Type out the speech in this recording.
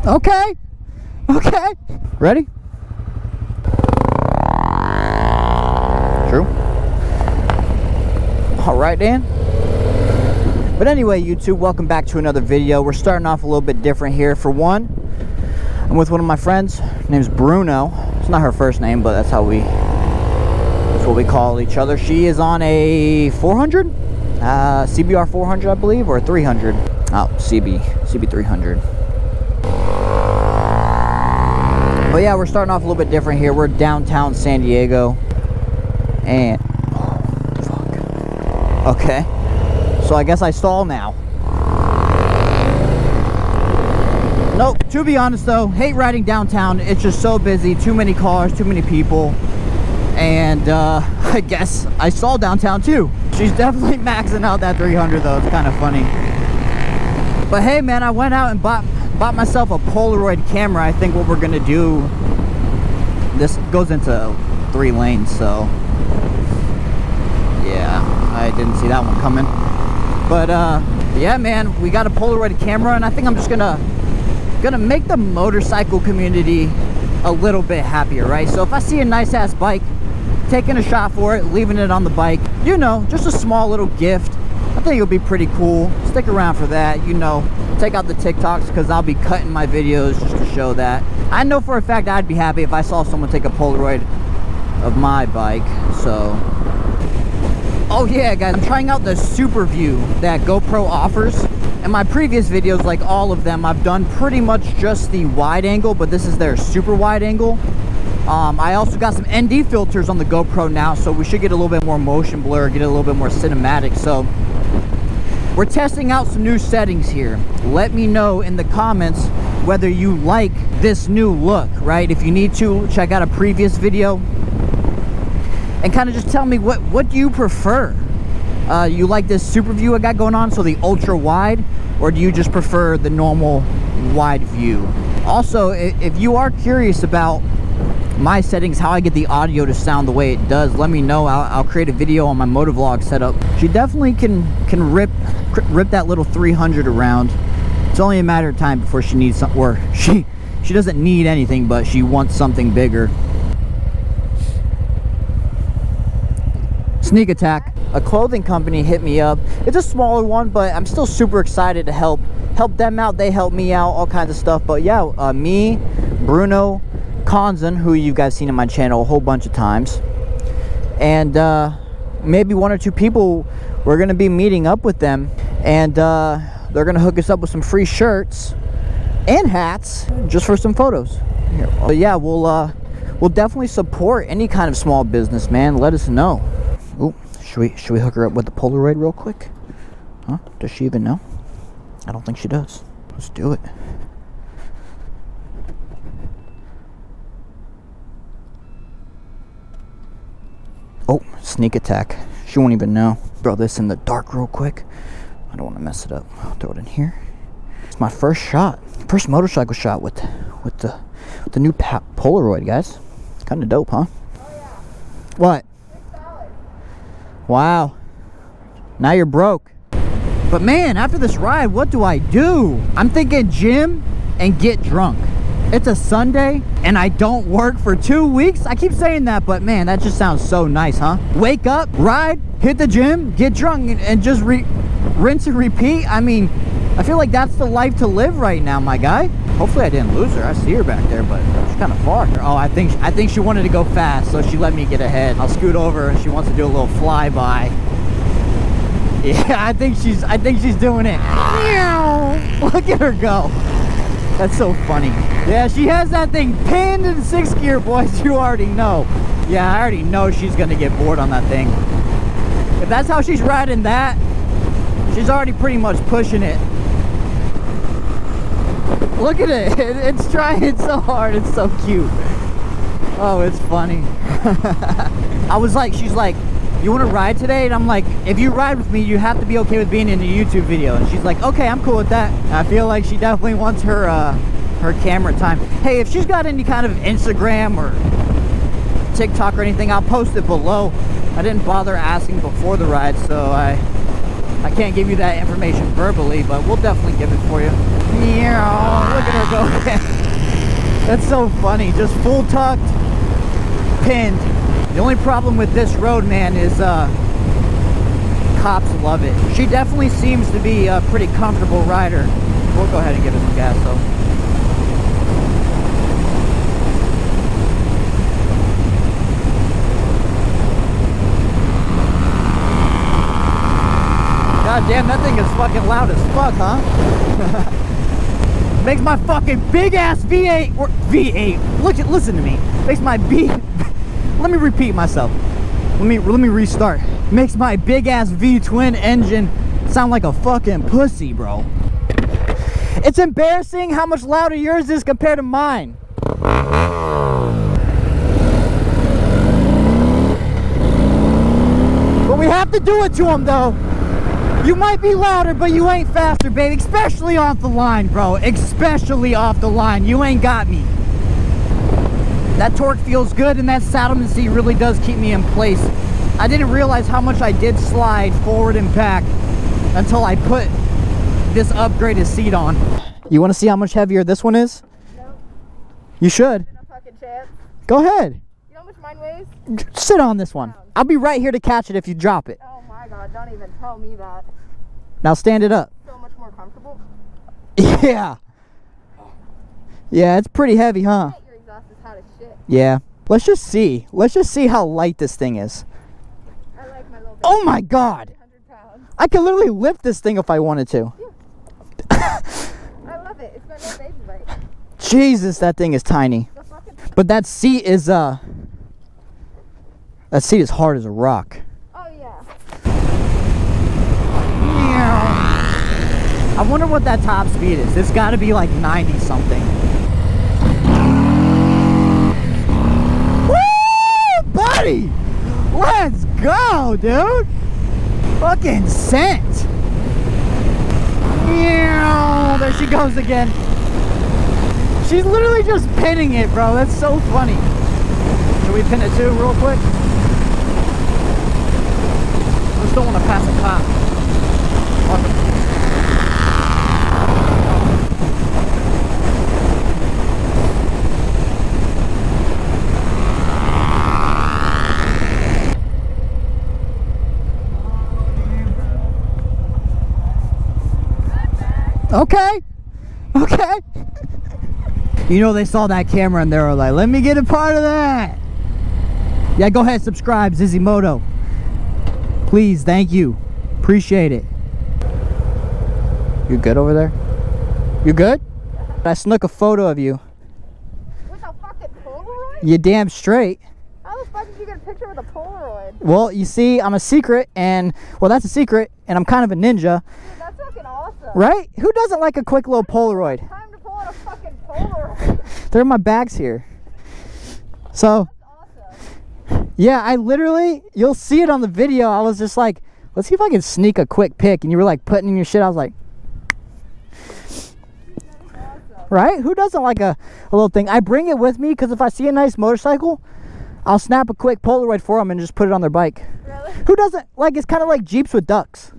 Okay. Okay. Ready? True. All right, Dan. But anyway, YouTube, welcome back to another video. We're starting off a little bit different here. For one, I'm with one of my friends. Her name's Bruno. It's not her first name, but that's what we call each other. She is on a 400, CBR 400, I believe, or a 300. Oh, CB300. But yeah, we're starting off a little bit different here. We're downtown San Diego, and okay, so I guess I stall now. Nope. To be honest though, hate riding downtown. It's just so busy, too many cars, too many people, and I guess I stall downtown too. She's definitely maxing out that 300 though. It's kind of funny. But hey man, I went out and bought myself a Polaroid camera. I think what we're gonna do, this goes into 3 lanes, so yeah, I didn't see that one coming. But yeah man, we got a Polaroid camera, and I think I'm just gonna make the motorcycle community a little bit happier, right? So if I see a nice ass bike, taking a shot for it, leaving it on the bike, you know, just a small little gift, I think it'll be pretty cool. Stick around for that, you know. Check out the TikToks, because I'll be cutting my videos just to show that. I know for a fact I'd be happy if I saw someone take a Polaroid of my bike. So oh yeah guys, I'm trying out the Super View that GoPro offers. In my previous videos, like all of them, I've done pretty much just the wide angle, but this is their super wide angle. I also got some ND filters on the GoPro now, so we should get a little bit more motion blur, get a little bit more cinematic. So we're testing out some new settings here. Let me know in the comments whether you like this new look, right? If you need to, check out a previous video and kind of just tell me what do you prefer. You like this Super View I got going on, so the ultra wide, or do you just prefer the normal wide view? Also, if you are curious about my settings, how I get the audio to sound the way it does, let me know. I'll create a video on my motovlog setup. She definitely can rip that little 300 around. It's only a matter of time before she needs something, or she doesn't need anything, but she wants something bigger. Sneak attack. A clothing company hit me up. It's a smaller one, but I'm still super excited to help them out. They help me out, all kinds of stuff. But yeah, me, Bruno, Konzen, who you guys seen in my channel a whole bunch of times, and maybe 1 or 2 people, we're gonna be meeting up with them, and they're gonna hook us up with some free shirts and hats just for some photos. But yeah, we'll definitely support any kind of small business, man. Let us know. Ooh, should we hook her up with the Polaroid real quick? Huh? Does she even know? I don't think she does. Let's do it. Oh, sneak attack. She won't even know. Throw this in the dark real quick. I don't want to mess it up. I'll throw it in here. It's my first shot. First motorcycle shot with the new Polaroid, guys. Kind of dope, huh? Oh, yeah. What? It's solid. Wow. Now you're broke. But man, after this ride, what do I do? I'm thinking gym and get drunk. It's a Sunday and I don't work for 2 weeks. I keep saying that, but man, that just sounds so nice, huh? Wake up, ride, hit the gym, get drunk, and just rinse and repeat. I mean, I feel like that's the life to live right now, my guy. Hopefully I didn't lose her. I see her back there, but she's kind of far. Oh, I think she wanted to go fast, so she let me get ahead. I'll scoot over and she wants to do a little flyby. Yeah, I think she's doing it. Look at her go. That's so funny. Yeah, she has that thing pinned in 6th gear, boys. You already know. Yeah, I already know she's gonna get bored on that thing. If that's how she's riding that, she's already pretty much pushing it. Look at it. It's trying so hard. It's so cute. Oh, it's funny. I was like, she's like, you want to ride today? And I'm like, if you ride with me, you have to be okay with being in a YouTube video. And she's like, okay, I'm cool with that. I feel like she definitely wants her camera time. Hey, if she's got any kind of Instagram or TikTok or anything, I'll post it below. I didn't bother asking before the ride, so I I can't give you that information verbally, but we'll definitely give it for you. Meow, look at her go again. That's so funny. Just full tucked, pinned. The only problem with this road, man, is cops love it. She definitely seems to be a pretty comfortable rider. We'll go ahead and give it some gas though. God damn, that thing is fucking loud as fuck, huh? Makes my fucking big ass V8 or V8. Listen to me. Makes my let me repeat myself. Let me restart. Makes my big ass V twin engine sound like a fucking pussy, bro. It's embarrassing how much louder yours is compared to mine. But we have to do it to him though. You might be louder, but you ain't faster, baby. Especially off the line, bro. Especially off the line. You ain't got me. That torque feels good, and that saddleman seat really does keep me in place. I didn't realize how much I did slide forward and back until I put this upgraded seat on. You want to see how much heavier this one is? No. You should. A fucking chance. Go ahead. You know how much mine weighs? Sit on this one. I'll be right here to catch it if you drop it. Oh my god, don't even tell me that. Now stand it up. So much more comfortable. Yeah. Yeah, it's pretty heavy, huh? Your exhaust is hot as shit. Yeah. Let's just see. Let's just see how light this thing is. I like my little Oh my god. 100 pounds. I could literally lift this thing if I wanted to. Yeah. I love it. It's my little baby bike. Jesus, that thing is tiny. But that seat is hard as a rock. Oh yeah. I wonder what that top speed is. It's got to be like 90 something. Woo, buddy! Let's go, dude! Fucking sent! There she goes again. She's literally just pinning it, bro. That's so funny. Should we pin it too, real quick? Just don't want to pass a cop. Okay. Okay. You know, they saw that camera and they were like, let me get a part of that. Yeah, go ahead, subscribe, Zizzy Moto. Please, thank you. Appreciate it. You good over there? You good? I snuck a photo of you. With a fucking Polaroid? You damn straight. How the fuck did you get a picture with a Polaroid? Well, you see, I'm a secret, and, well, that's a secret, and I'm kind of a ninja. Dude, that's fucking awesome. Right? Who doesn't like a quick little Polaroid? Time to pull out a fucking Polaroid. They're in my bags here. So, That's awesome. yeah, I literally, you'll see it on the video. I was just like, let's see if I can sneak a quick pic. And you were like putting in your shit. I was like, Awesome. right? Who doesn't like a little thing? I bring it with me because if I see a nice motorcycle, I'll snap a quick Polaroid for them and just put it on their bike. Really? Who doesn't? Like, it's kind of like Jeeps with ducks.